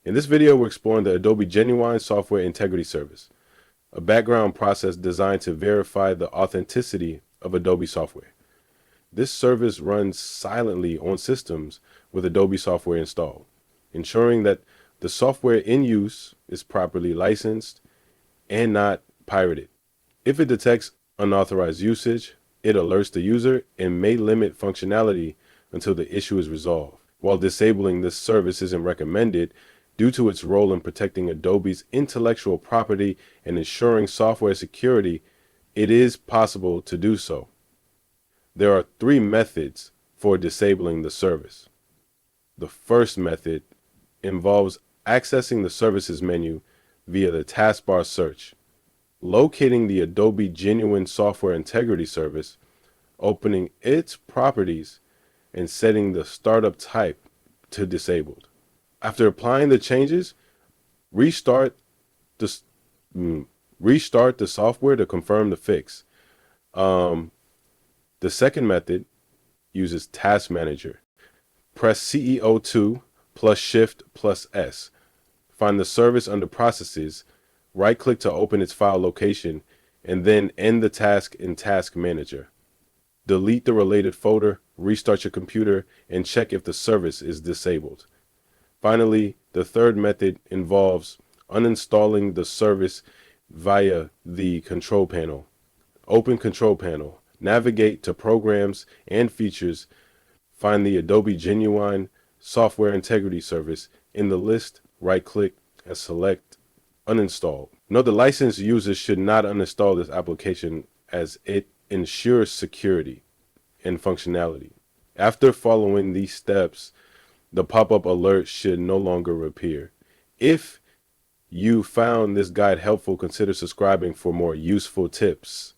In this video, we're exploring the Adobe Genuine Software Integrity Service, a background process designed to verify the authenticity of Adobe software. This service runs silently on systems with Adobe software installed, ensuring that the software in use is properly licensed and not pirated. If it detects unauthorized usage, it alerts the user and may limit functionality until the issue is resolved. While disabling this service isn't recommended due to its role in protecting Adobe's intellectual property and ensuring software security, it is possible to do so. There are three methods for disabling the service. The first method involves accessing the services menu via the taskbar search, locating the Adobe Genuine Software Integrity Service, opening its properties, and setting the startup type to disabled. After applying the changes, restart the software to confirm the fix. The second method uses Task Manager. Press CEO2 plus Shift plus S. Find the service under Processes, right-click to open its file location, and then end the task in Task Manager. Delete the related folder, restart your computer, and check if the service is disabled. Finally, the third method involves uninstalling the service via the Control Panel. Open Control Panel, navigate to Programs and Features, find the Adobe Genuine Software Integrity Service in the list, right-click, and select Uninstall. Note the licensed users should not uninstall this application as it ensures security and functionality. After following these steps, the pop-up alert should no longer appear. If you found this guide helpful, consider subscribing for more useful tips.